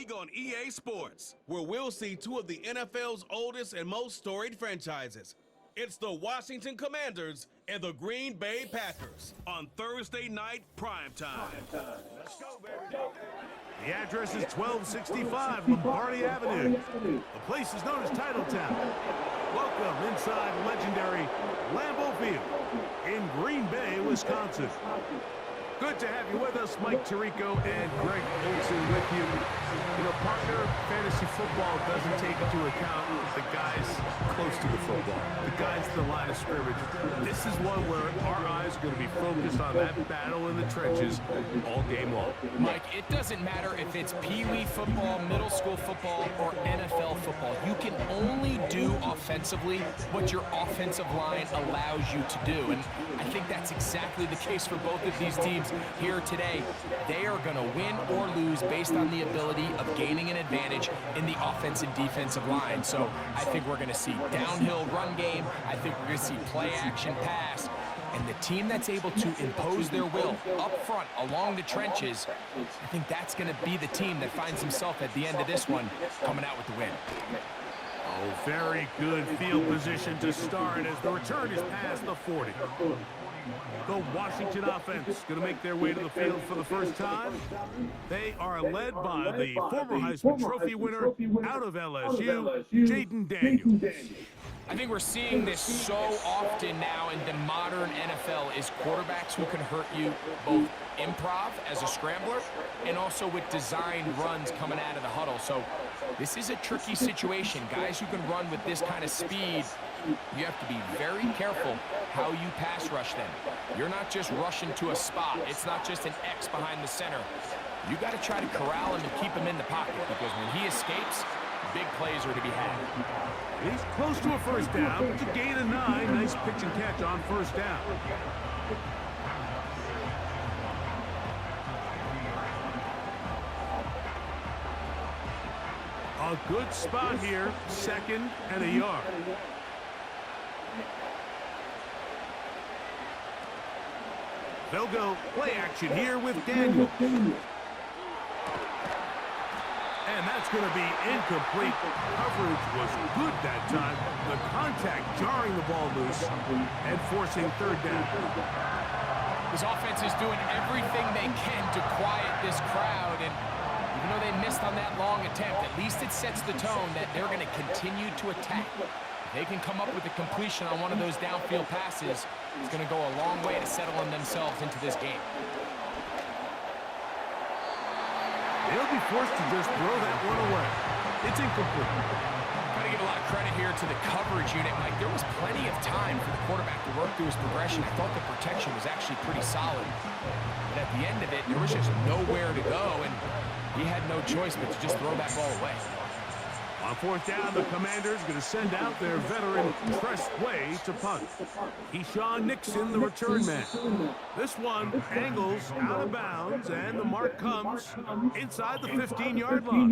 league on EA Sports, where we'll see two of the NFL's oldest and most storied franchises. It's the Washington Commanders and the Green Bay Packers on Thursday night primetime. Let's go, baby. The address is 1265 Lombardi Avenue. The place is known as Titletown. Welcome inside legendary Lambeau Field in Green Bay, Wisconsin. Good to have you with us. Mike Tirico and Greg Olson with you. You know, partner, fantasy football doesn't take into account the guys close to the football, the guys to the line of scrimmage. This is one where our eyes are going to be focused on that battle in the trenches all game long. Mike, it doesn't matter if it's Pee Wee football, middle school football, or NFL football. You can only do offensively what your offensive line allows you to do. And I think that's exactly the case for both of these teams here today. They are going to win or lose based on the ability of gaining an advantage in the offense and defensive line. So I think we're going to see downhill run game. I think we're going to see play action pass. And the team that's able to impose their will up front along the trenches, I think that's going to be the team that finds himself at the end of this one coming out with the win. Oh, very good field position to start as the return is past the 40. The Washington offense going to make their way to the field for the first time. They are led by the former Heisman Trophy winner out of LSU, Jaden Daniels. I think we're seeing this so often now in the modern NFL is quarterbacks who can hurt you both improv as a scrambler and also with designed runs coming out of the huddle. So this is a tricky situation. Guys who can run with this kind of speed, you have to be very careful how you pass rush them. You're not just rushing to a spot. It's not just an X behind the center. You got to try to corral him and keep him in the pocket because when he escapes, big plays are to be had. He's close to a first down. It's a gain of 9. Nice pitch and catch on first down. A good spot here. 2nd and a yard. They'll go play action here with Daniel. And that's going to be incomplete. Coverage was good that time. The contact jarring the ball loose and forcing 3rd down. This offense is doing everything they can to quiet this crowd. And even though they missed on that long attempt, at least it sets the tone that they're going to continue to attack. If they can come up with a completion on one of those downfield passes, it's going to go a long way to settling themselves into this game. They'll be forced to just throw that one away. It's incomplete. Got to give a lot of credit here to the coverage unit, Mike. There was plenty of time for the quarterback to work through his progression. I thought the protection was actually pretty solid. But at the end of it, there was just nowhere to go, and he had no choice but to just throw that ball away. On 4th down, the Commanders going to send out their veteran Tress Way to punt. Keyshawn Nixon, the return man. This one angles out of bounds, and the mark comes inside the 15-yard line.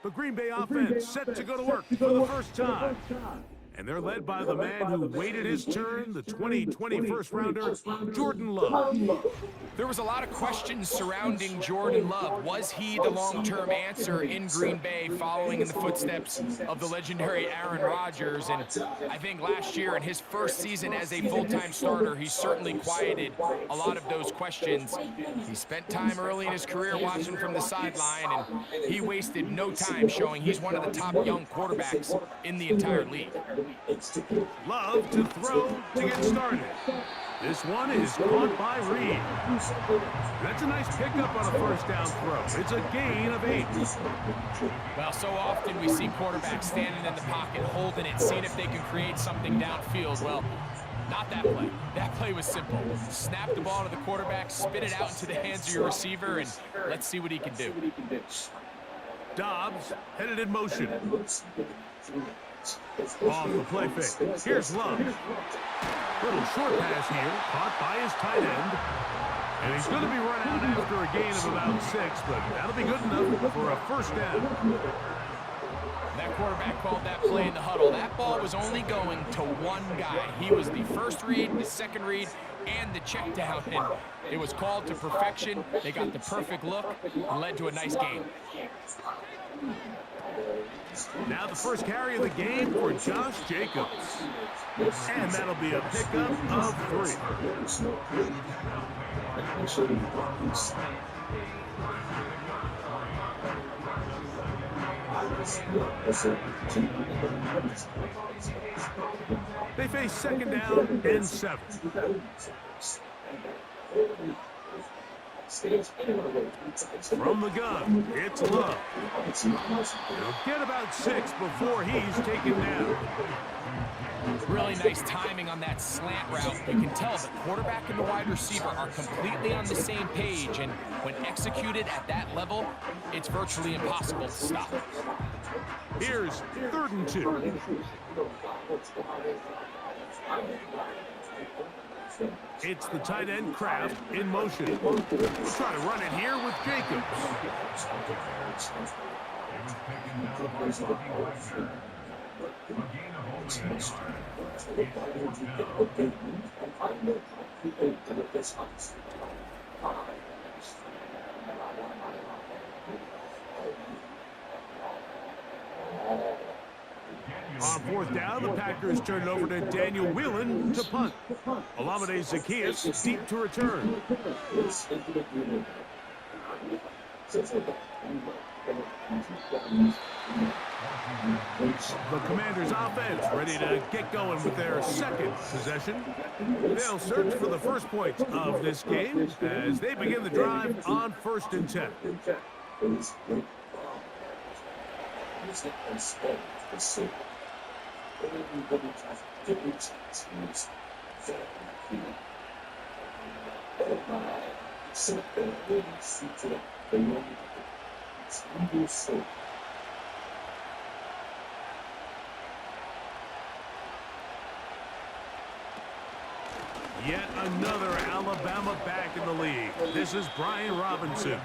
The Green Bay offense set to go to work for the first time. And they're led by the man who waited his turn, the 2020 first-rounder, Jordan Love. There was a lot of questions surrounding Jordan Love. Was he the long-term answer in Green Bay following in the footsteps of the legendary Aaron Rodgers? And I think last year in his first season as a full-time starter, he certainly quieted a lot of those questions. He spent time early in his career watching from the sideline, and he wasted no time showing he's one of the top young quarterbacks in the entire league. Love to throw to get started. This one is caught by Reed. That's a nice pickup on a first down throw. It's a gain of 8. Well, so often we see quarterbacks standing in the pocket, holding it, seeing if they can create something downfield. Well, not that play. That play was simple. Snap the ball to the quarterback, spit it out into the hands of your receiver, and let's see what he can do. Dobbs headed in motion. Off the play fake. Here's Love. Little short pass here, caught by his tight end. And he's going to be run out after a gain of about 6, but that'll be good enough for a first down. That quarterback called that play in the huddle. That ball was only going to one guy. He was the first read, the second read, and the check down. And it was called to perfection. They got the perfect look and led to a nice game. Now the first carry of the game for Josh Jacobs. And that'll be a pickup of 3. They face second down and 7. From the gun, it's Love. He'll get about 6 before he's taken down. Really nice timing on that slant route. You can tell the quarterback and the wide receiver are completely on the same page, and when executed at that level, it's virtually impossible to stop. Here's 3rd and 2. It's the tight end Kraft in motion. We'll try to run it here with Jacobs. On 4th down, the Packers turn it over to Daniel Whelan to punt. Olamide Zaccheaus deep to return. The Commanders' offense ready to get going with their 2nd possession. They'll search for the first points of this game as they begin the drive on 1st and 10. Yet another Alabama back in the league. This is Brian Robinson.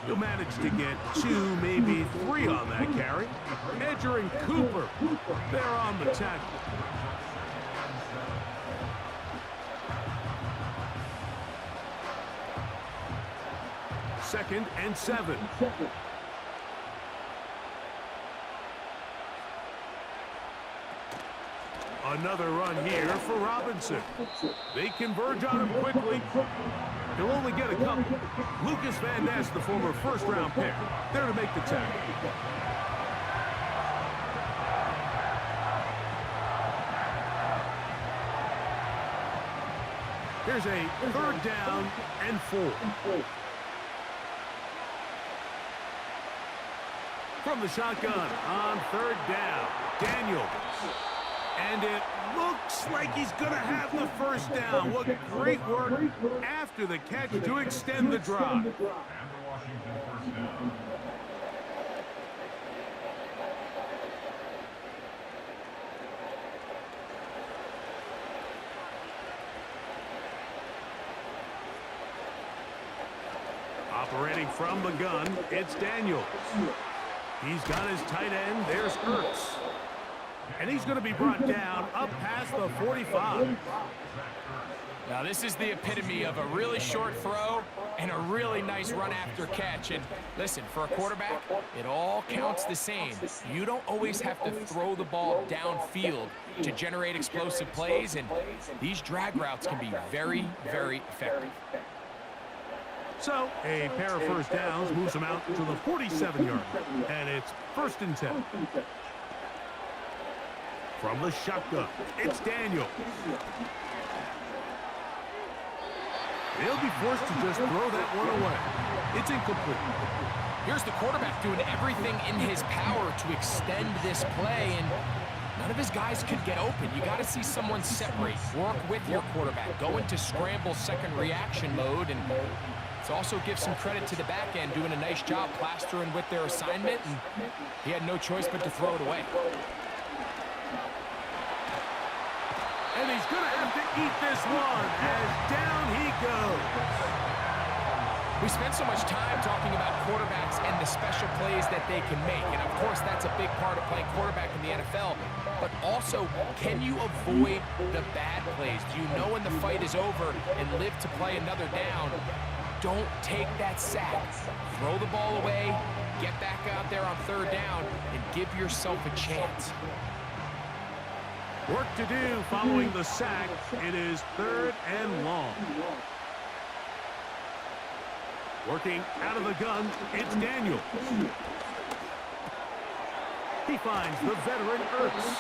He'll manage to get 2, maybe 3 on that carry. Edger and Cooper, they're on the tackle. Second and 7. Another run here for Robinson. They converge on him quickly. He'll only get a couple. Lucas Van Ness, the former first-round pick, there to make the tackle. Here's a 3rd down and 4. From the shotgun on 3rd down, Daniels. And it looks like he's going to have the first down. What great work after the catch to extend the drive. Operating from the gun, it's Daniels. He's got his tight end. There's Ertz. And he's going to be brought down up past the 45. Now this is the epitome of a really short throw and a really nice run after catch. And listen, for a quarterback, it all counts the same. You don't always have to throw the ball downfield to generate explosive plays, and these drag routes can be very, very effective. So, a pair of first downs moves them out to the 47-yard line, and it's 1st and 10. From the shotgun, it's Daniel. They'll be forced to just throw that one away. It's incomplete. Here's the quarterback doing everything in his power to extend this play, and none of his guys could get open. You got to see someone separate, work with your quarterback, go into scramble second reaction mode, and it also gives some credit to the back end doing a nice job plastering with their assignment, and he had no choice but to throw it away. And he's going to have to eat this one as down he goes. We spend so much time talking about quarterbacks and the special plays that they can make. And, of course, that's a big part of playing quarterback in the NFL. But also, can you avoid the bad plays? Do you know when the fight is over and live to play another down? Don't take that sack. Throw the ball away, get back out there on third down, and give yourself a chance. Work to do following the sack. It is 3rd and long. Working out of the gun, it's Daniel. He finds the veteran Ertz.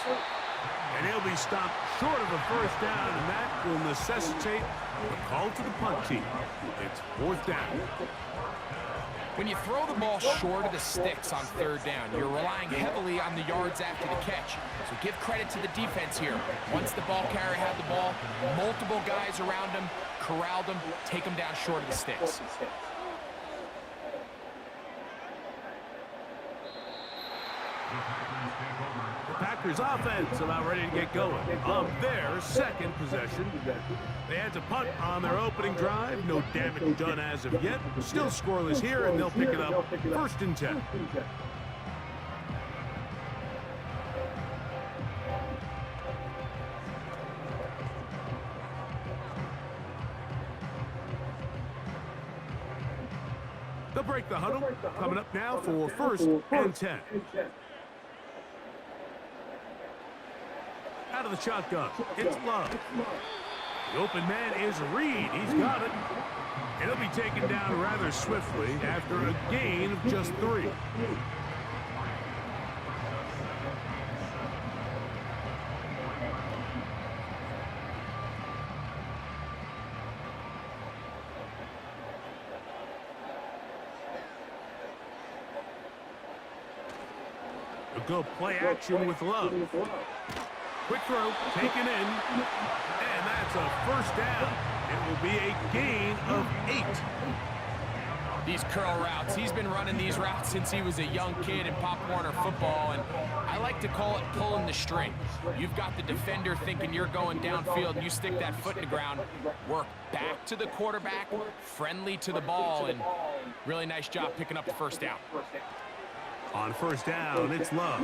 And he'll be stopped short of a first down, and that will necessitate a call to the punt team. It's 4th down. When you throw the ball short of the sticks on third down, you're relying heavily on the yards after the catch. So give credit to the defense here. Once the ball carrier had the ball, multiple guys around him, corralled him, take him down short of the sticks. The Packers offense about ready to get going on their second possession. They had to punt on their opening drive. No damage done as of yet. Still scoreless here, and they'll pick it up 1st and 10. They'll break the huddle. Coming up now for 1st and 10. Out of the shotgun, it's Love. The open man is Reed. He's got it. And he'll be taken down rather swiftly after a gain of just 3. They'll go play action with Love. Quick throw, taken in, and that's a first down. It will be a gain of 8. These curl routes, he's been running these routes since he was a young kid in Pop Warner football, and I like to call it pulling the string. You've got the defender thinking you're going downfield, and you stick that foot in the ground, work back to the quarterback, friendly to the ball, and really nice job picking up the first down. On first down, it's Love.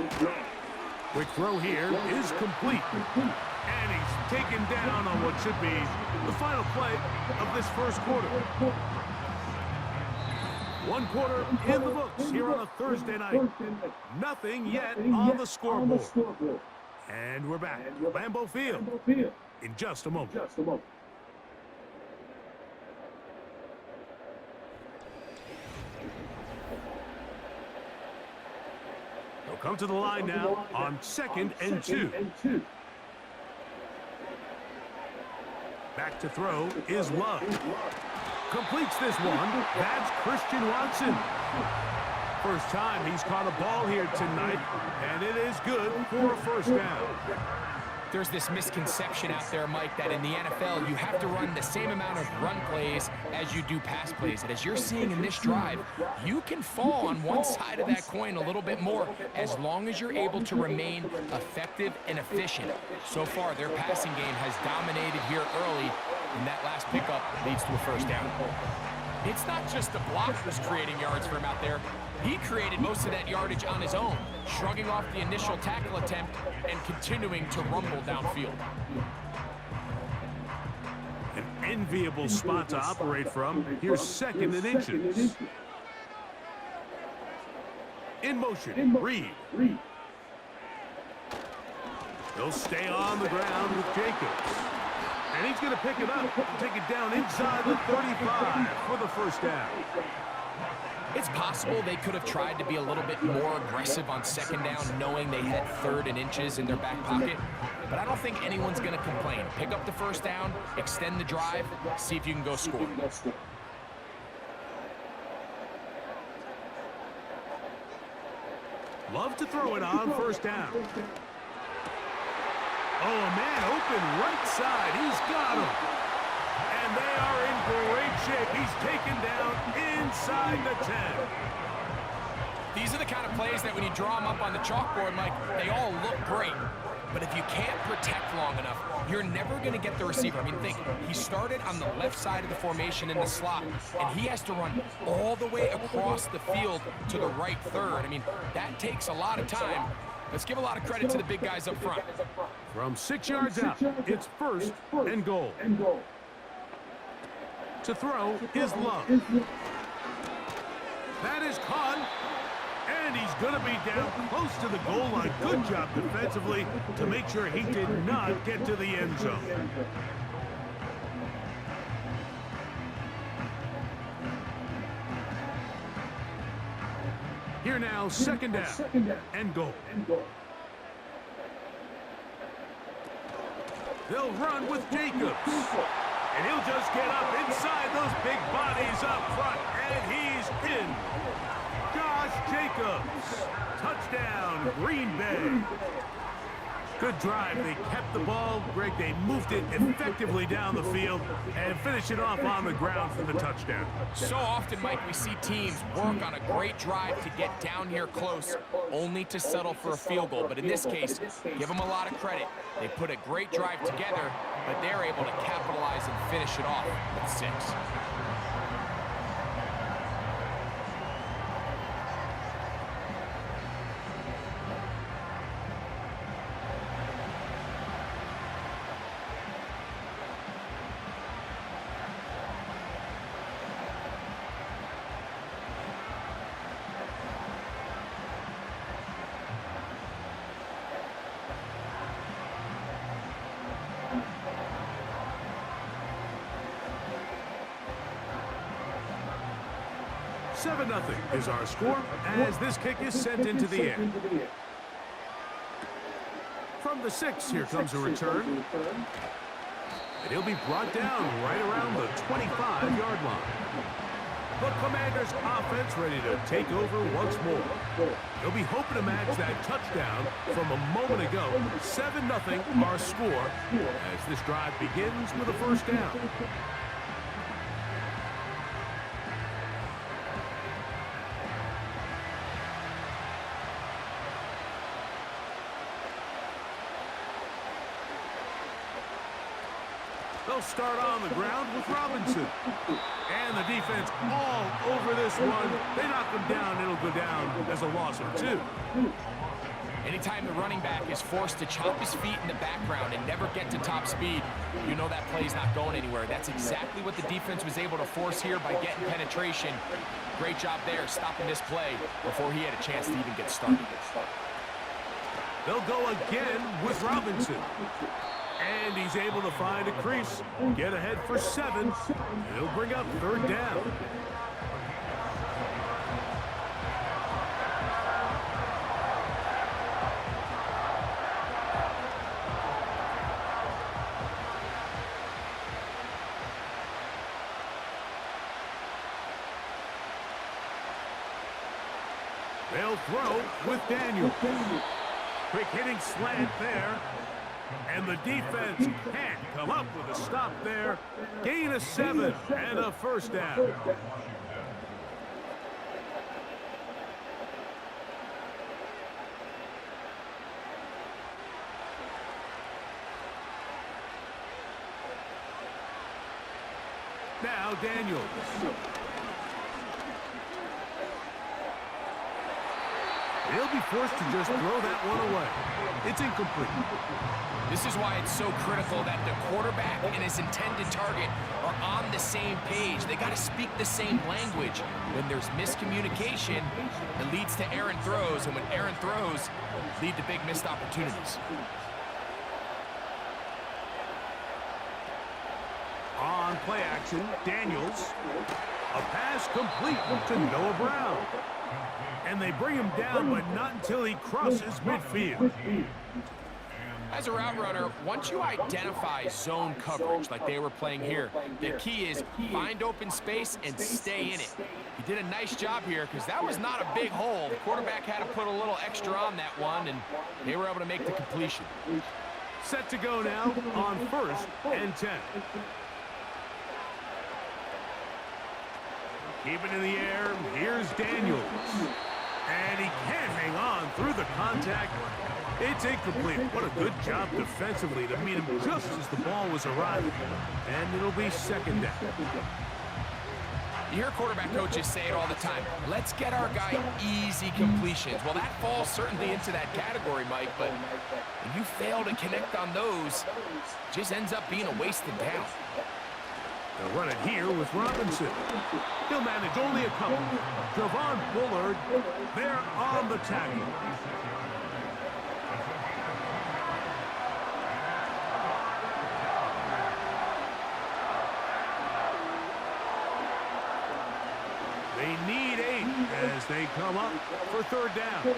Quick throw here is complete. And he's taken down on what should be the final play of this first quarter. 1 quarter in the books here on a Thursday night. Nothing yet on the scoreboard. And we're back. Lambeau Field in just a moment. They'll come to the line now on 2nd and 2. Back to throw is Love. Completes this one. That's Christian Watson. First time he's caught a ball here tonight, and it is good for a first down. There's this misconception out there, Mike, that in the NFL you have to run the same amount of run plays as you do pass plays. And as you're seeing in this drive, you can fall on one side of that coin a little bit more as long as you're able to remain effective and efficient. So far, their passing game has dominated here early, and that last pickup leads to a first down. It's not just the blockers creating yards for him out there. He created most of that yardage on his own, shrugging off the initial tackle attempt and continuing to rumble downfield. An enviable spot to operate from. Here's 2nd and inches. In motion, Reed. He'll stay on the ground with Jacobs. And he's going to pick it up and take it down inside the 35 for the first down. It's possible they could have tried to be a little bit more aggressive on 2nd down, knowing they had 3rd and inches in their back pocket. But I don't think anyone's going to complain. Pick up the first down, extend the drive, see if you can go score. Love to throw it on first down. Oh, a man open right side. He's got him. And they are in great shape. He's taken down inside the 10. These are the kind of plays that when you draw them up on the chalkboard, Mike, they all look great. But if you can't protect long enough, you're never going to get the receiver. I mean, think, he started on the left side of the formation in the slot, and he has to run all the way across the field to the right third. I mean, that takes a lot of time. Let's give a lot of credit to the big guys up front. From 6 yards out, it's 1st and goal. To throw is Love. That is caught. And he's going to be down close to the goal line. Good job defensively to make sure he did not get to the end zone. Here now, 2nd down and goal. They'll run with Jacobs. And he'll just get up inside those big bodies up front. And he's in. Jacobs. Touchdown, Green Bay. Good drive. They kept the ball. Greg, they moved it effectively down the field and finished it off on the ground for the touchdown. So often, Mike, we see teams work on a great drive to get down here close, only to settle for a field goal. But in this case, give them a lot of credit. They put a great drive together, but they're able to capitalize and finish it off with 6. Seven 0 is our score as this kick is sent into the air. From the 6, here comes a return. And he'll be brought down right around the 25-yard line. The Commanders' offense ready to take over once more. They'll be hoping to match that touchdown from a moment ago. 7-0 our score as this drive begins with a 1st down. They'll start on the ground with Robinson. And the defense all over this one. They knock him down, it'll go down as a loss of 2. Anytime the running back is forced to chop his feet in the background and never get to top speed, you know that play's not going anywhere. That's exactly what the defense was able to force here by getting penetration. Great job there, stopping this play before he had a chance to even get started. They'll go again with Robinson. And he's able to find a crease, get ahead for 7. He'll bring up 3rd down. They'll throw with Daniel. Quick hitting slant there. And the defense can't come up with a stop there. Gain of 7 and a 1st down. Now Daniels. He'll be forced to just throw that one away. It's incomplete. This is why it's so critical that the quarterback and his intended target are on the same page. They got to speak the same language. When there's miscommunication, it leads to errant throws, and when errant throws lead to big missed opportunities. On play action, Daniels. A pass complete to Noah Brown. And they bring him down, but not until he crosses midfield. As a route runner, once you identify zone coverage like they were playing here, the key is find open space and stay in it. He did a nice job here because that was not a big hole. The quarterback had to put a little extra on that one, and they were able to make the completion. Set to go now on 1st and 10. Keep it in the air. Here's Daniels. And he can't hang on through the contact. It's incomplete. What a good job defensively to meet him just as the ball was arriving. And it'll be second down. You hear quarterback coaches say it all the time. Let's get our guy easy completions. Well, that falls certainly into that category, Mike, but when you fail to connect on those, it just ends up being a wasted down. They'll run it here with Robinson. He'll manage only a couple. Javon Bullard there on the tackle. They need 8 as they come up for third down.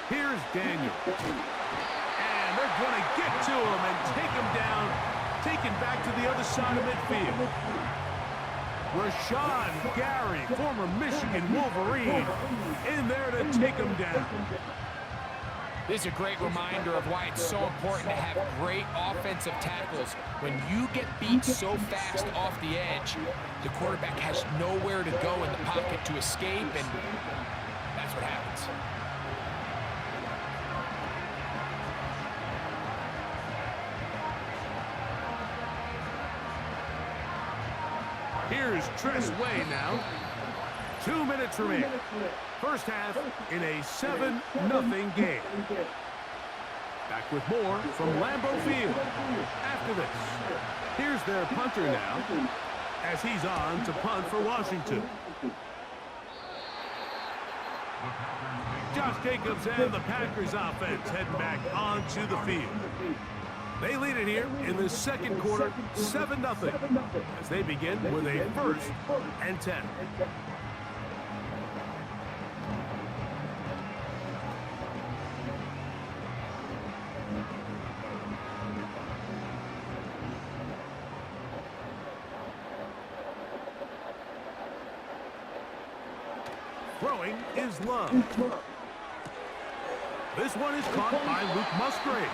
Here's Daniel. And they're going to get to him and take him down, taken back to the other side of midfield. Rashawn Gary, former Michigan Wolverine, in there to take him down. This is a great reminder of why it's so important to have great offensive tackles. When you get beat so fast off the edge, the quarterback has nowhere to go in the pocket to escape, and that's what happens. Here's Tress Way now. 2 minutes remaining. First half in a 7-0 game. Back with more from Lambeau Field. After this, here's their punter now as he's on to punt for Washington. Josh Jacobs and the Packers offense heading back onto the field. They lead it here in the second quarter, 7-0, as they begin with a 1st and 10. Throwing is Love. This one is caught by Luke Musgrave.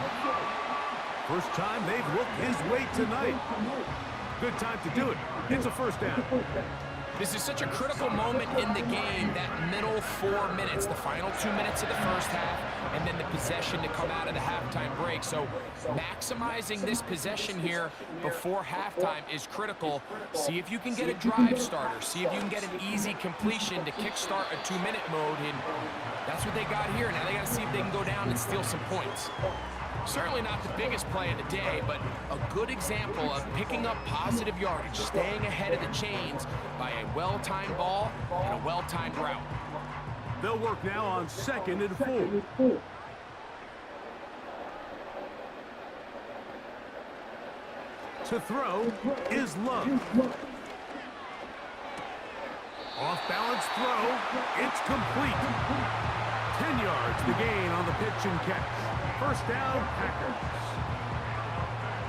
First time they've looked his way tonight. Good time to do it. It's a first down. This is such a critical moment in the game, that middle 4 minutes, the final 2 minutes of the first half, and then the possession to come out of the halftime break. So maximizing this possession here before halftime is critical. See if you can get a drive starter. See if you can get an easy completion to kickstart a 2-minute mode, and that's what they got here. Now they got to see if they can go down and steal some points. Certainly not the biggest play of the day, but a good example of picking up positive yardage, staying ahead of the chains by a well-timed ball and a well-timed route. They'll work now on 2nd and 4. To throw is Love. Off-balance throw. It's complete. 10 yards the gain on the pitch and catch. First down, Packers.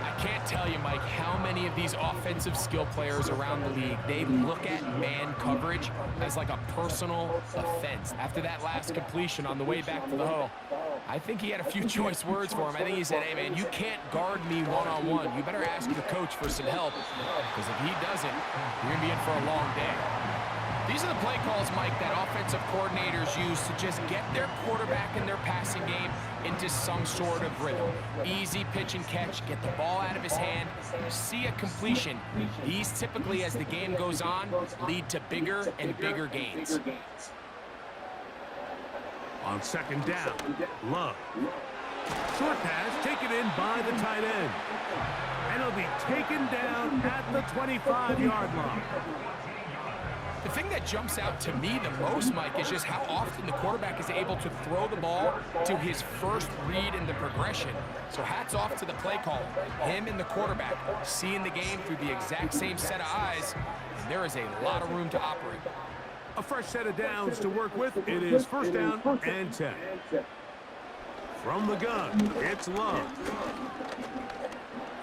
I can't tell you, Mike, how many of these offensive skill players around the league, they look at man coverage as like a personal offense. After that last completion on the way back to the huddle, I think he had a few choice words for him. I think he said, hey, man, you can't guard me one-on-one. You better ask your coach for some help, because if he doesn't, you're going to be in for a long day. These are the play calls, Mike, that offensive coordinators use to just get their quarterback and their passing game into some sort of rhythm. Easy pitch and catch, get the ball out of his hand, see a completion. These typically, as the game goes on, lead to bigger and bigger gains. On 2nd down, Love. Short pass taken in by the tight end. And it'll be taken down at the 25-yard line. The thing that jumps out to me the most, Mike, is just how often the quarterback is able to throw the ball to his first read in the progression. So hats off to the play caller. Him and the quarterback seeing the game through the exact same set of eyes, and there is a lot of room to operate. A fresh set of downs to work with. It is first down and 10. From the gun, it's Love.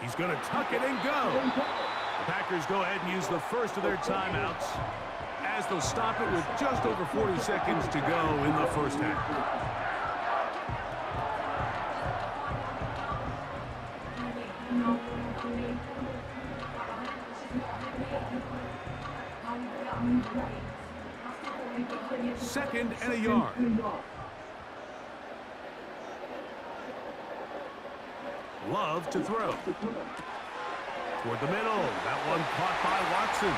He's going to tuck it and go. The Packers go ahead and use the first of their timeouts, as they'll stop it with just over 40 seconds to go in the first half. Second and a yard. Love to throw. Toward the middle. That one caught by Watson.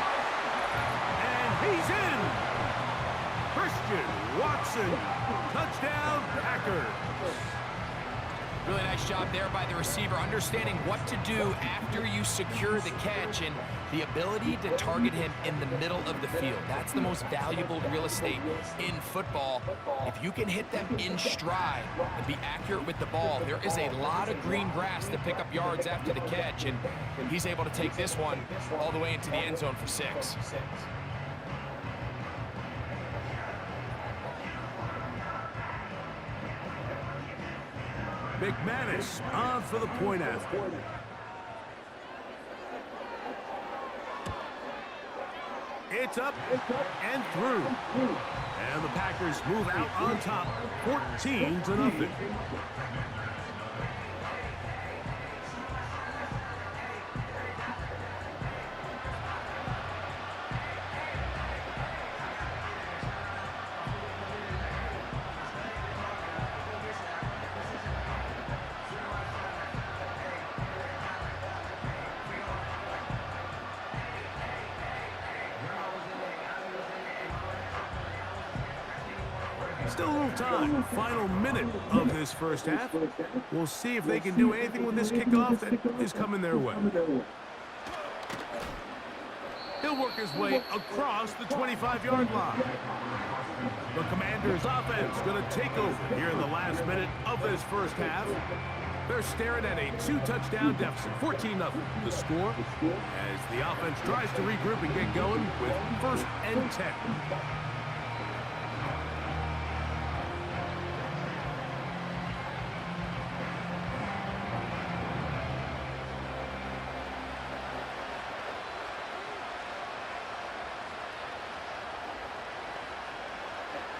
And he's in. Christian Watson. Touchdown, Packers. Really nice job there by the receiver, understanding what to do after you secure the catch and the ability to target him in the middle of the field. That's the most valuable real estate in football. If you can hit them in stride and be accurate with the ball, there is a lot of green grass to pick up yards after the catch, and he's able to take this one all the way into the end zone for 6. McManus on for the point after. It's up and through. And the Packers move out on top, 14-0. Still a little time. Final minute of this first half. We'll see if they can do anything with this kickoff that is coming their way. He'll work his way across the 25-yard line. The Commanders' offense going to take over here in the last minute of this first half. They're staring at a 2-touchdown deficit, 14-0. The score as the offense tries to regroup and get going with 1st and 10.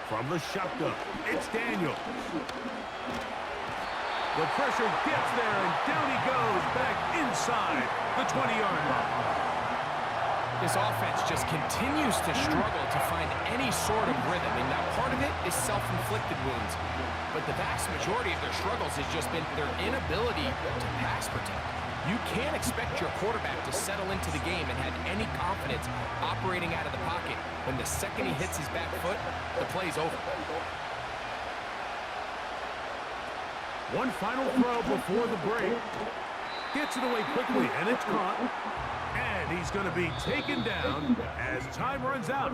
From the shotgun, it's Daniels. The pressure gets there, and down he goes back inside the 20-yard line. This offense just continues to struggle to find any sort of rhythm. And now part of it is self-inflicted wounds. But the vast majority of their struggles has just been their inability to pass protect. You can't expect your quarterback to settle into the game and have any confidence operating out of the pocket. When the second he hits his back foot, the play's over. One final throw before the break. Gets it away quickly, and it's caught. And he's going to be taken down as time runs out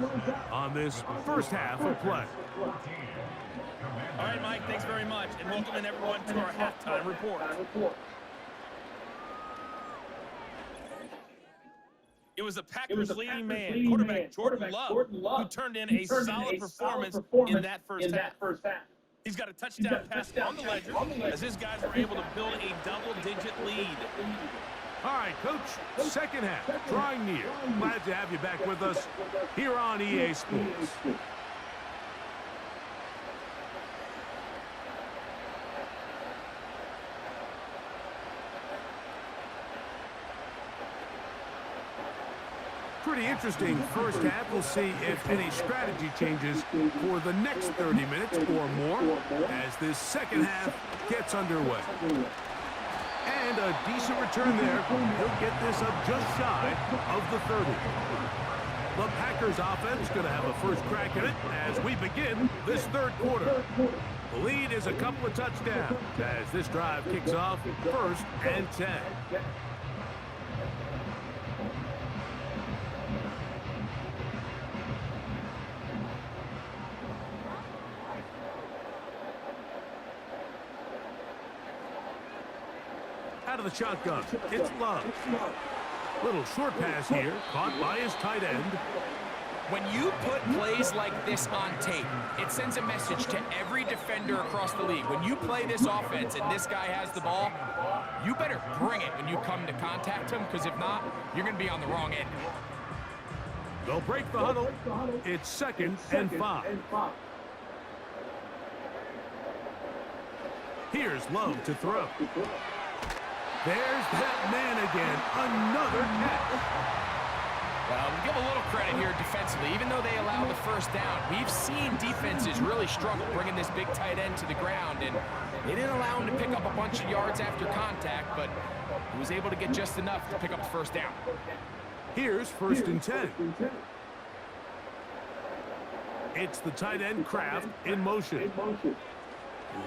on this first half of play. All right, Mike, thanks very much. And welcome everyone to our halftime report. It was the Packers' leading man, quarterback Jordan Love, who turned in a solid performance in that first half. He's got a touchdown pass on the ledger as his guys were able to build a double-digit lead. All right, Coach, second half, drawing near. Glad to have you back with us here on EA Sports. Pretty interesting first half. We'll see if any strategy changes for the next 30 minutes or more as this second half gets underway. And a decent return there. He'll get this up just shy of the 30. The Packers offense going to have a first crack at it as we begin this third quarter. The lead is a couple of touchdowns as this drive kicks off 1st and 10. Out of the shotgun, it's Love. Little short pass here, caught by his tight end. When you put plays like this on tape, it sends a message to every defender across the league. When you play this offense and this guy has the ball, you better bring it when you come to contact him, because if not, you're going to be on the wrong end. They'll break the huddle. It's 2nd and 5. Here's Love to throw. There's that man again. Another catch. We'll give a little credit here defensively. Even though they allow the first down, we've seen defenses really struggle bringing this big tight end to the ground, and they didn't allow him to pick up a bunch of yards after contact, but he was able to get just enough to pick up the first down. Here's 1st and 10. It's the tight end Kraft in motion.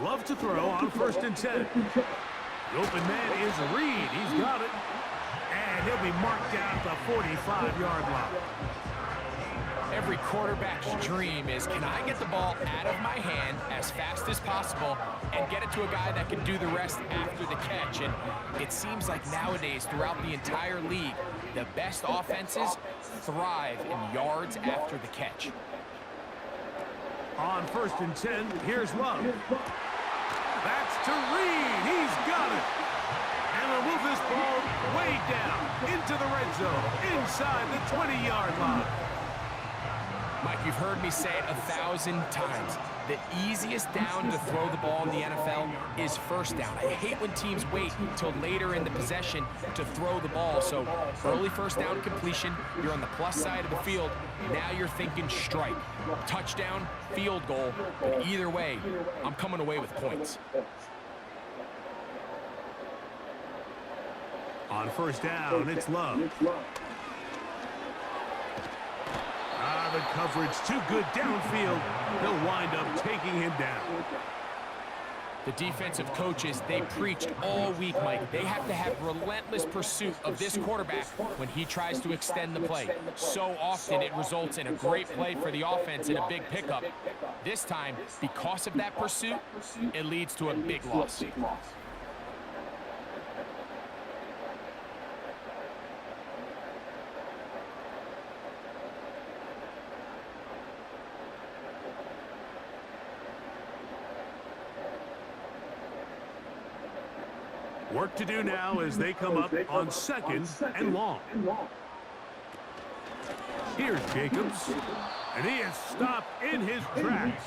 Love to throw on 1st and 10. The open man is Reed. He's got it. And he'll be marked down at the 45-yard line. Every quarterback's dream is, can I get the ball out of my hand as fast as possible and get it to a guy that can do the rest after the catch? And it seems like nowadays, throughout the entire league, the best offenses thrive in yards after the catch. On 1st and 10, here's Love. That's to Reed. He's got it. And they'll move this ball way down into the red zone, inside the 20-yard line. Mike, you've heard me say it 1,000 times. The easiest down to throw the ball in the NFL is first down. I hate when teams wait until later in the possession to throw the ball. So early first down completion, you're on the plus side of the field. Now you're thinking strike, touchdown, field goal. But either way, I'm coming away with points. On 1st down, it's Love. The coverage too good downfield. They'll wind up taking him down. The defensive coaches, they preached all week, Mike. They have to have relentless pursuit of this quarterback when he tries to extend the play. So often it results in a great play for the offense and a big pickup. This time, because of that pursuit, it leads to a big loss. Work to do now as they come up on 2nd and long. Here's Jacobs, and he is stopped in his tracks.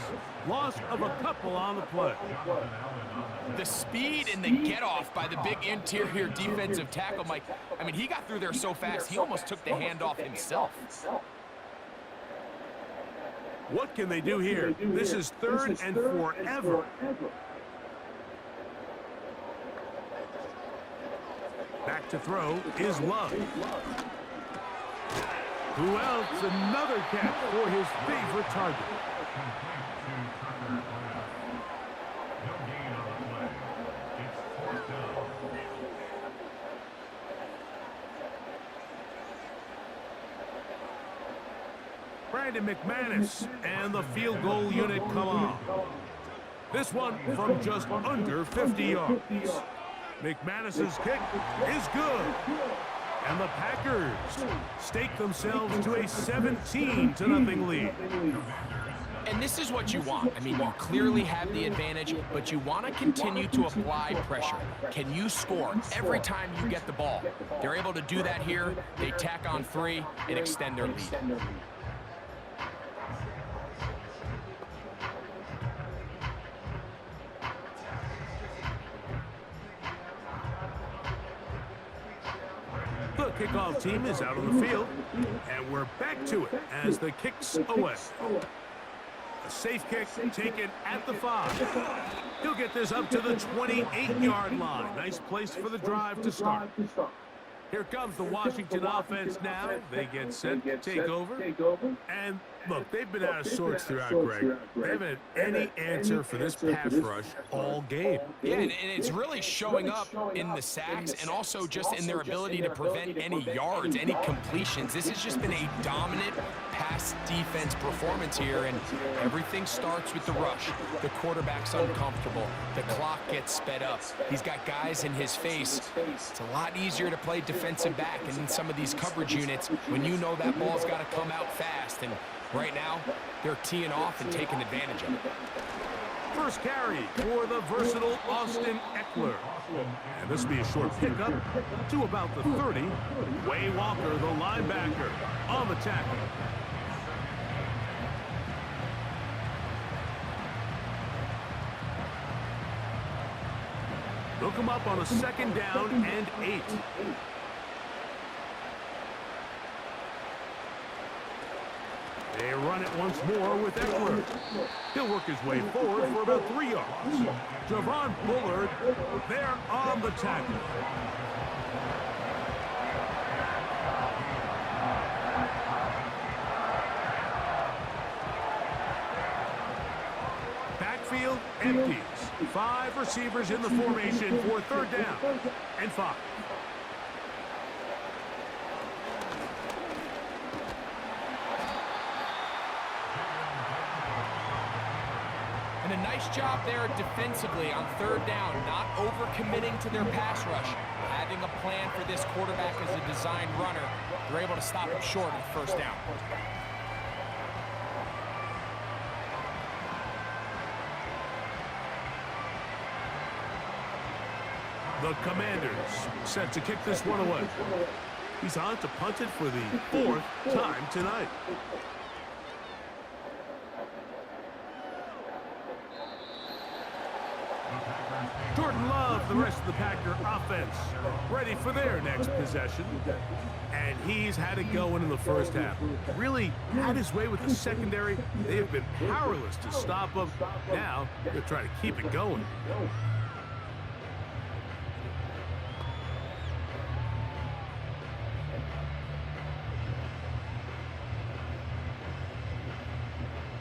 Loss of a couple on the play. The speed and the get-off by the big interior defensive tackle, Mike. I mean, he got through there so fast, he almost took the handoff himself. What can they do here? This is 3rd and forever. Back to throw is Love. Who else? Another catch for his favorite target. Brandon McManus and the field goal unit come on. This one from just under 50 yards. McManus's kick is good. And the Packers stake themselves to a 17-0 lead. And this is what you want. I mean, you clearly have the advantage, but you want to continue to apply pressure. Can you score every time you get the ball? They're able to do that here. They tack on 3 and extend their lead. The kickoff team is out on the field, and we're back to it as the kick's away. A safe kick taken at the 5. He'll get this up to the 28-yard line. Nice place for the drive to start. Here comes the Washington offense now. They get set to take over. And look, they've been out of sorts throughout, Greg. They haven't had any answer for this pass rush all game. Yeah, and it's really showing up in the sacks and also just in their ability to prevent any yards, any completions. This has just been a dominant pass defense performance here, and everything starts with the rush. The quarterback's uncomfortable. The clock gets sped up. He's got guys in his face. It's a lot easier to play defensive back, and in some of these coverage units, when you know that ball's got to come out fast, and right now, they're teeing off and taking advantage of it. First carry for the versatile Austin Eckler. And this will be a short pickup to about the 30. Way Walker, the linebacker, on the tackle. They'll come up on a 2nd down and 8. They run it once more with Eckler. He'll work his way forward for about 3 yards. Javon Bullard there on the tackle. Backfield empties. 5 receivers in the formation for 3rd down and 5. And a nice job there defensively on 3rd down, not overcommitting to their pass rush. Having a plan for this quarterback as a designed runner, they're able to stop him short of 1st down. The Commanders set to kick this one away. He's on to punt it for the 4th time tonight. Jordan Love, the rest of the Packer offense, ready for their next possession. And he's had it going in the 1st half. Really had his way with the secondary. They have been powerless to stop him. Now, they're trying to keep it going.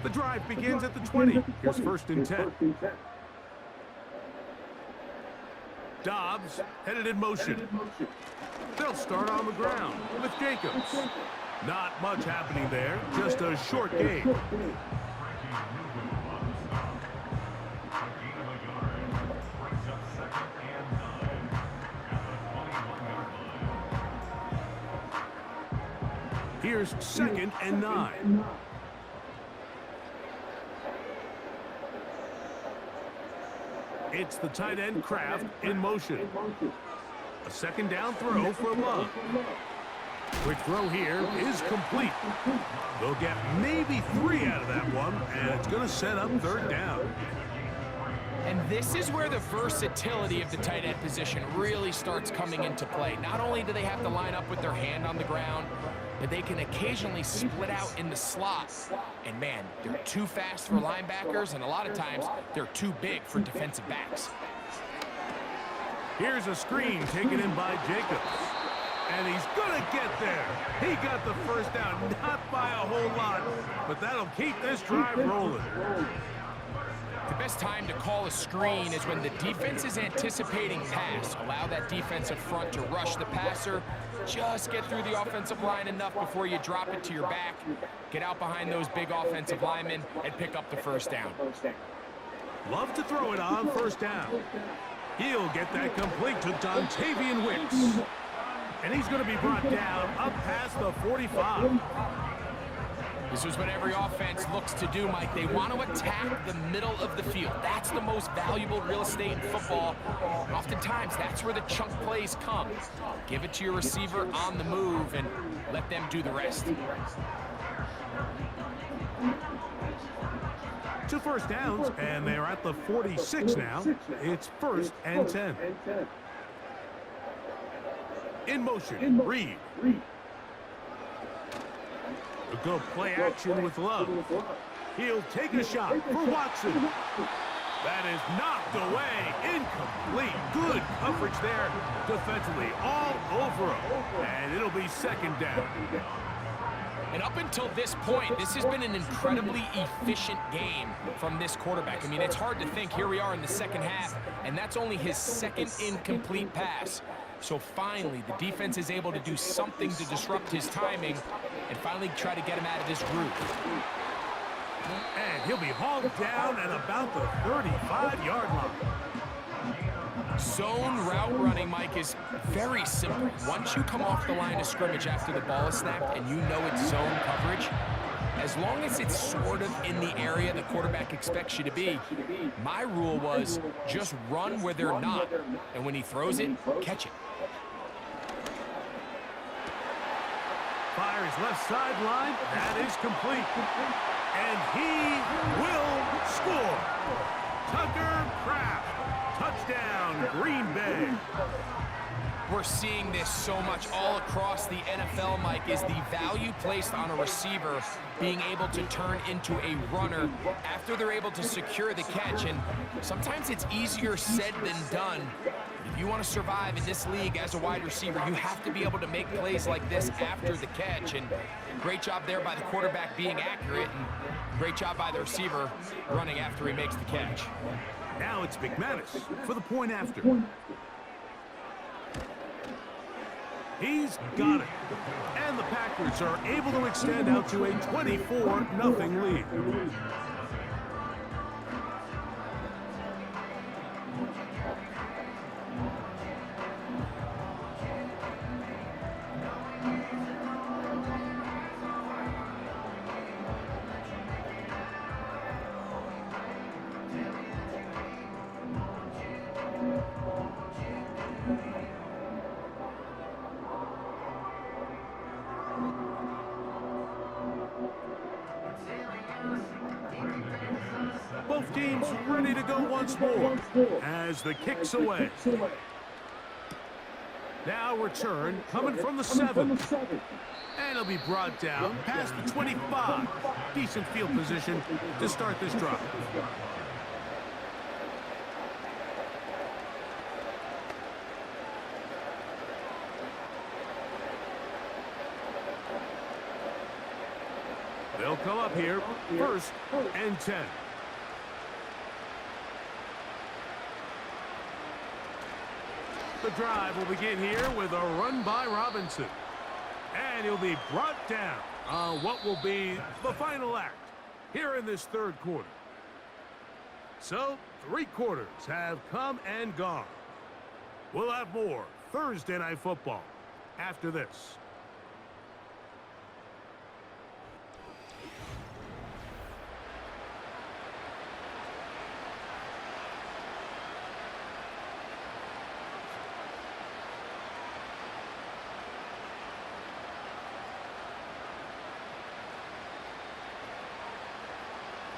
The drive begins at the 20. Here's 1st and 10. Dobbs headed in motion. They'll start on the ground with Jacobs. Not much happening there, just a short gain. Here's 2nd and 9. It's the tight end Kraft in motion. A 2nd down throw for Love. Quick throw here is complete. They'll get maybe 3 out of that one, and it's going to set up 3rd down. And this is where the versatility of the tight end position really starts coming into play. Not only do they have to line up with their hand on the ground, but they can occasionally split out in the slot. And man, they're too fast for linebackers, and a lot of times they're too big for defensive backs. Here's a screen taken in by Jacobs. And he's gonna get there. He got the 1st down, not by a whole lot, but that'll keep this drive rolling. The best time to call a screen is when the defense is anticipating pass. Allow that defensive front to rush the passer. Just get through the offensive line enough before you drop it to your back. Get out behind those big offensive linemen and pick up the 1st down. Love to throw it on 1st down. He'll get that complete to Dontavian Wicks. And he's going to be brought down up past the 45. This is what every offense looks to do, Mike. They want to attack the middle of the field. That's the most valuable real estate in football. Oftentimes, that's where the chunk plays come. Give it to your receiver on the move and let them do the rest. 2 1st downs, and they're at the 46 now. It's 1st and 10. In motion, Reed. A good play action with Love. He'll take a shot for Watson. That is knocked away. Incomplete. Good coverage there defensively all over him. And it'll be 2nd down. And up until this point, this has been an incredibly efficient game from this quarterback. I mean, it's hard to think. Here we are in the 2nd half, and that's only his 2nd incomplete pass. So finally, the defense is able to do something to disrupt his timing and finally try to get him out of this groove. And he'll be hauled down at about the 35-yard line. Zone route running, Mike, is very simple. Once you come off the line of scrimmage after the ball is snapped and you know it's zone coverage, as long as it's sort of in the area the quarterback expects you to be, my rule was just run where they're not. And when he throws it, catch it. Fires left sideline. That is complete. And he will score. Tucker Kraft. Touchdown, Green Bay. we're seeing this so much all across the NFL, Mike, is the value placed on a receiver being able to turn into a runner after they're able to secure the catch. And sometimes it's easier said than done. If you want to survive in this league as a wide receiver, you have to be able to make plays like this after the catch. And great job there by the quarterback being accurate, and great job by the receiver running after he makes the catch. Now it's McManus for the point after. He's got it. And the Packers are able to extend out to a 24-0 lead. Both teams ready to go once more as the kick's away. Now return coming from the 7. And it'll be brought down past the 25. Decent field position to start this drive. They'll come up here, 1st and 10. The drive will begin here with a run by Robinson. And he'll be brought down on what will be the final act here in this 3rd quarter. So, 3 quarters have come and gone. We'll have more Thursday Night Football after this.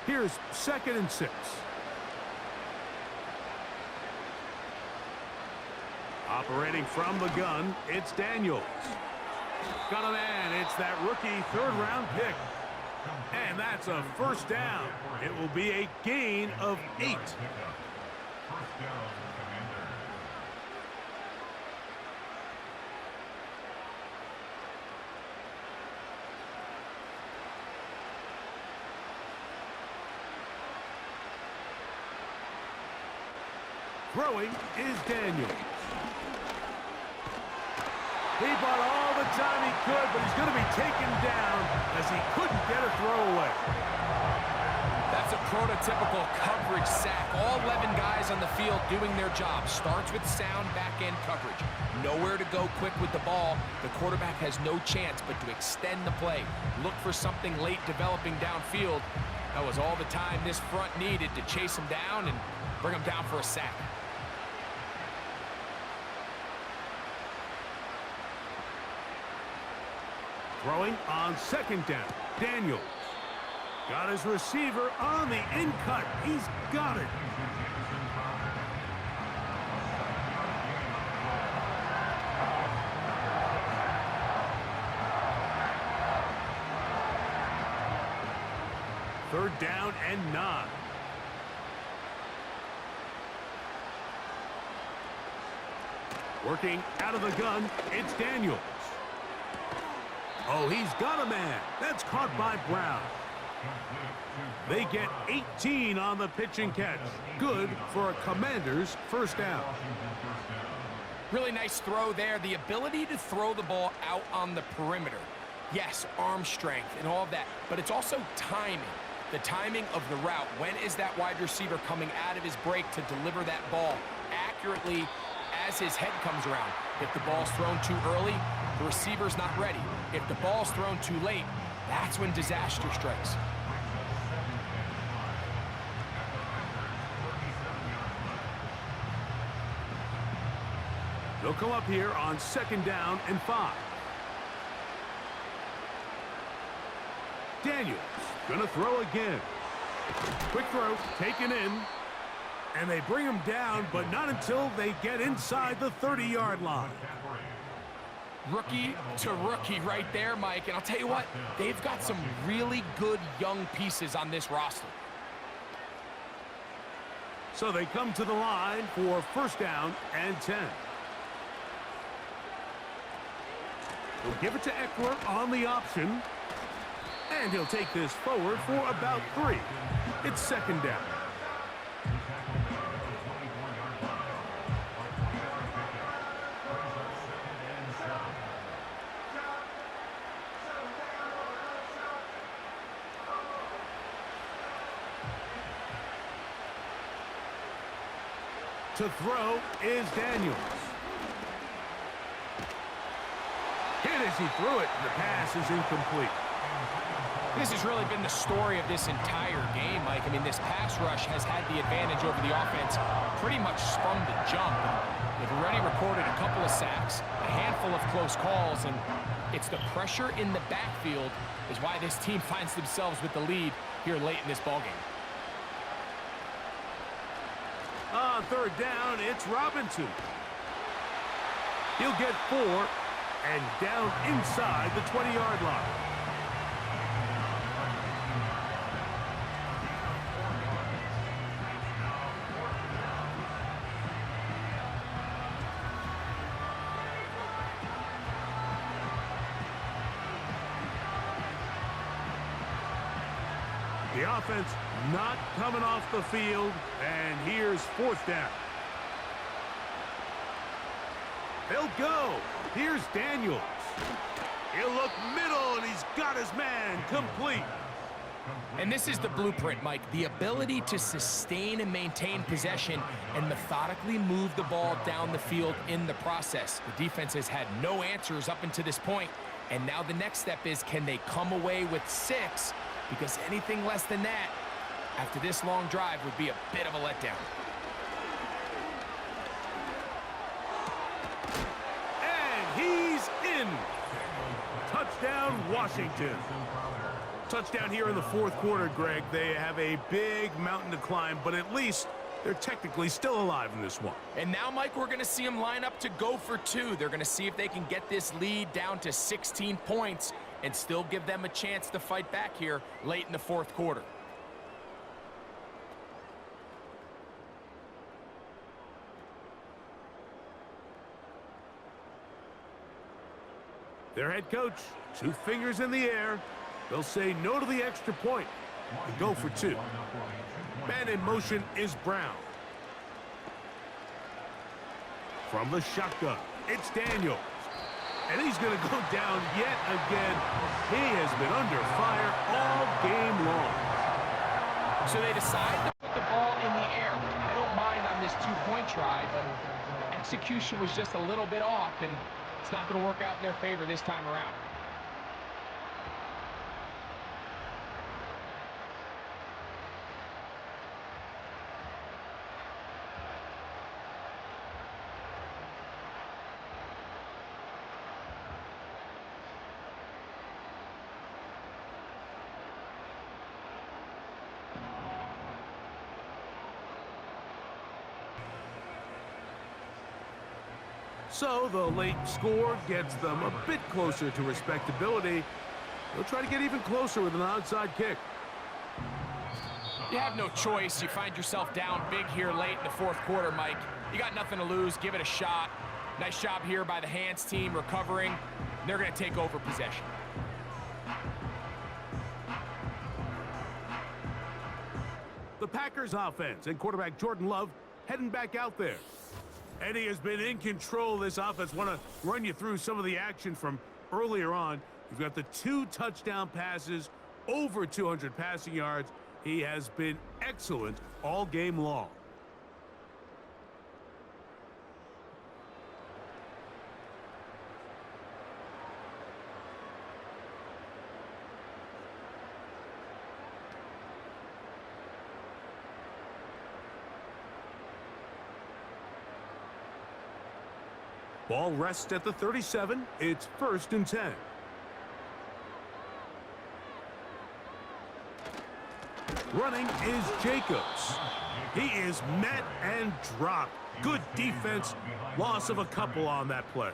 Here's 2nd and 6. Operating from the gun, it's Daniels. Got a man, it's that rookie 3rd-round pick. And that's a 1st down. It will be a gain of 8. Throwing is Daniels. He bought all the time he could, but he's going to be taken down as he couldn't get a throw away. That's a prototypical coverage sack. All 11 guys on the field doing their job. Starts with sound back-end coverage. Nowhere to go quick with the ball. The quarterback has no chance but to extend the play. Look for something late developing downfield. That was all the time this front needed to chase him down and bring him down for a sack. Throwing on 2nd down. Daniels. Got his receiver on the in-cut. He's got it. Third down and 9. Working out of the gun, it's Daniels. Oh, he's got a man. That's caught by Brown. They get 18 on the pitch and catch. Good for a Commander's 1st down. Really nice throw there. The ability to throw the ball out on the perimeter. Yes, arm strength and all of that, but it's also timing. The timing of the route. When is that wide receiver coming out of his break to deliver that ball accurately as his head comes around? If the ball's thrown too early, the receiver's not ready. If the ball's thrown too late, that's when disaster strikes. They'll come up here on 2nd down and 5. Daniels gonna throw again. Quick throw taken in. And they bring him down, but not until they get inside the 30-yard line. Rookie to rookie right there, Mike. And I'll tell you what, they've got some really good young pieces on this roster. So they come to the line for first down and 10. He'll give it to Eckler on the option. And he'll take this forward for about 3. It's second down. To throw is Daniels. Hit as he threw it. The pass is incomplete. This has really been the story of this entire game, Mike. I mean, this pass rush has had the advantage over the offense pretty much from the jump. They've already recorded a couple of sacks, a handful of close calls, and it's the pressure in the backfield is why this team finds themselves with the lead here late in this ballgame. On third down, it's Robinson. He'll get 4 and down inside the 20-yard line. The offense not coming off the field, and here's fourth down. They'll go. Here's Daniels. He'll look middle, and he's got his man complete. And this is the blueprint, Mike. The ability to sustain and maintain possession and methodically move the ball down the field in the process. The defense has had no answers up until this point, and now the next step is, can they come away with 6? Because anything less than that, after this long drive, would be a bit of a letdown. And he's in. Touchdown, Washington. Touchdown here in the fourth quarter, Greg. They have a big mountain to climb, but at least they're technically still alive in this one. And now, Mike, we're going to see them line up to go for 2. They're going to see if they can get this lead down to 16 points and still give them a chance to fight back here late in the fourth quarter. Their head coach, 2 fingers in the air. They'll say no to the extra point and go for 2. Man in motion is Brown. From the shotgun, it's Daniels. And he's going to go down yet again. He has been under fire all game long. So they decide to put the ball in the air. I don't mind on this 2-point try, but execution was just a little bit off, and it's not going to work out in their favor this time around. So the late score gets them a bit closer to respectability. They'll try to get even closer with an onside kick. You have no choice. You find yourself down big here late in the fourth quarter, Mike. You got nothing to lose. Give it a shot. Nice job here by the hands team recovering. They're going to take over possession. The Packers offense and quarterback Jordan Love heading back out there. And he has been in control of this offense. Want to run you through some of the action from earlier on. You've got the 2 touchdown passes, over 200 passing yards. He has been excellent all game long. Ball rests at the 37. It's 1st and 10. Running is Jacobs. He is met and dropped. Good defense. Loss of a couple on that play.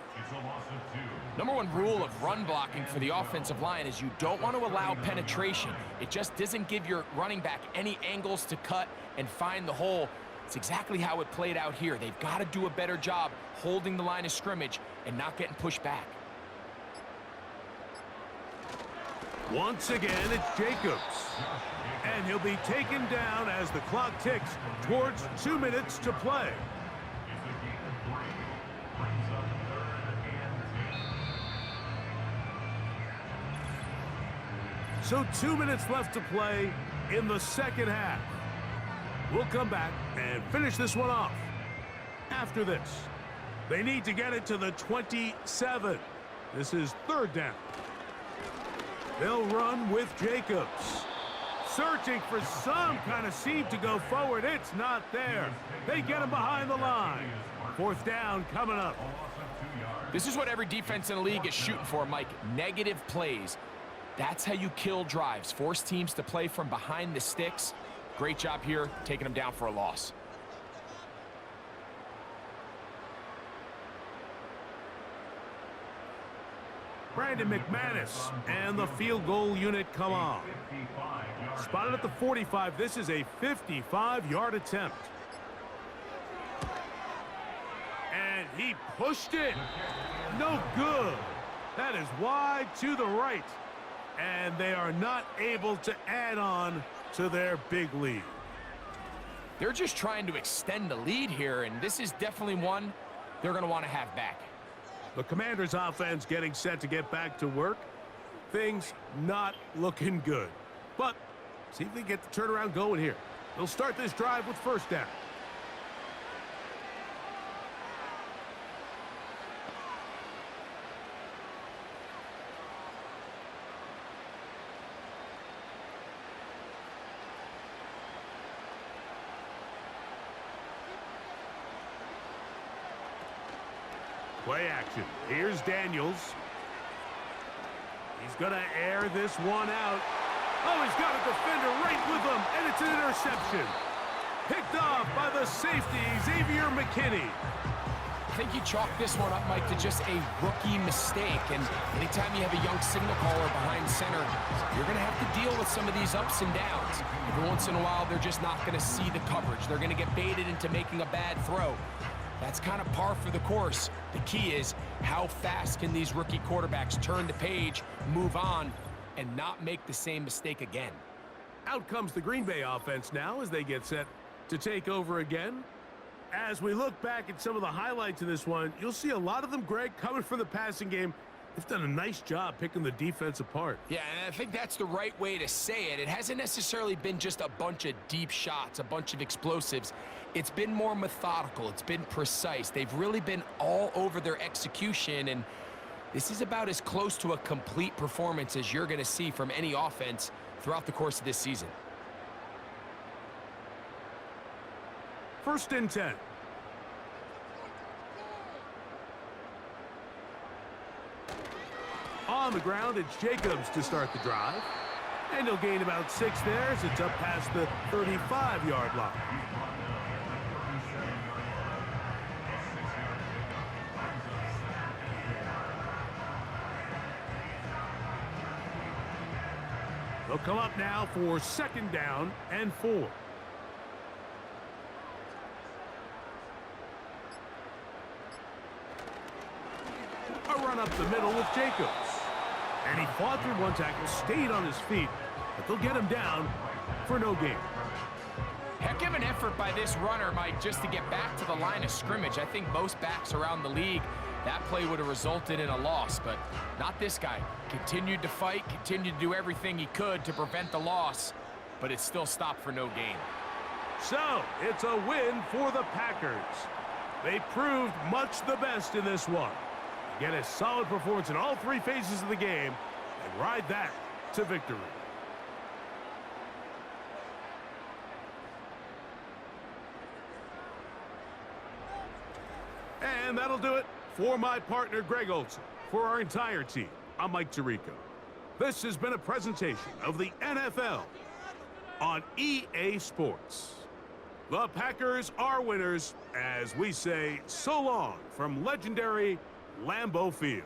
Number one rule of run blocking for the offensive line is you don't want to allow penetration. It just doesn't give your running back any angles to cut and find the hole. It's exactly how it played out here. They've got to do a better job holding the line of scrimmage and not getting pushed back. Once again, it's Jacobs. And he'll be taken down as the clock ticks towards 2 minutes to play. So 2 minutes left to play in the second half. We'll come back and finish this one off. After this, they need to get it to the 27. This is third down. They'll run with Jacobs. Searching for some kind of seam to go forward. It's not there. They get him behind the line. Fourth down coming up. This is what every defense in the league is shooting for, Mike. Negative plays. That's how you kill drives. Force teams to play from behind the sticks. Great job here, taking them down for a loss. Brandon McManus and the field goal unit come on. Spotted at the 45. This is a 55-yard attempt. And he pushed it. No good. That is wide to the right. And they are not able to add on to their big lead. They're just trying to extend the lead here, and this is definitely one they're going to want to have back. The Commanders' offense getting set to get back to work. Things not looking good. But see if they get the turnaround going here. They'll start this drive with first down. Play action. Here's Daniels. He's going to air this one out. Oh, he's got a defender right with him, and it's an interception. Picked off by the safety, Xavier McKinney. I think you chalk this one up, Mike, to just a rookie mistake. And anytime you have a young signal caller behind center, you're going to have to deal with some of these ups and downs. Every once in a while, they're just not going to see the coverage. They're going to get baited into making a bad throw. That's kind of par for the course. The key is how fast can these rookie quarterbacks turn the page, move on, and not make the same mistake again. Out comes the Green Bay offense now as they get set to take over again. As we look back at some of the highlights of this one, you'll see a lot of them, Greg, coming from the passing game. They've done a nice job picking the defense apart. Yeah, and I think that's the right way to say it. It hasn't necessarily been just a bunch of deep shots, a bunch of explosives. It's been more methodical. It's been precise. They've really been all over their execution, and this is about as close to a complete performance as you're going to see from any offense throughout the course of this season. First and 10. On the ground, it's Jacobs to start the drive. And he'll gain about 6 there as it's up past the 35-yard line. They'll come up now for second down and 4. A run up the middle with Jacobs. And he fought through one tackle, stayed on his feet, but they'll get him down for no gain. Heck of an effort by this runner, Mike, just to get back to the line of scrimmage. I think most backs around the league, that play would have resulted in a loss, but not this guy. Continued to fight, continued to do everything he could to prevent the loss, but it still stopped for no gain. So, it's a win for the Packers. They proved much the best in this one. Get a solid performance in all 3 phases of the game and ride that to victory. And that'll do it for my partner, Greg Olson. For our entire team, I'm Mike Tirico. This has been a presentation of the NFL on EA Sports. The Packers are winners as we say so long from legendary Lambeau Field.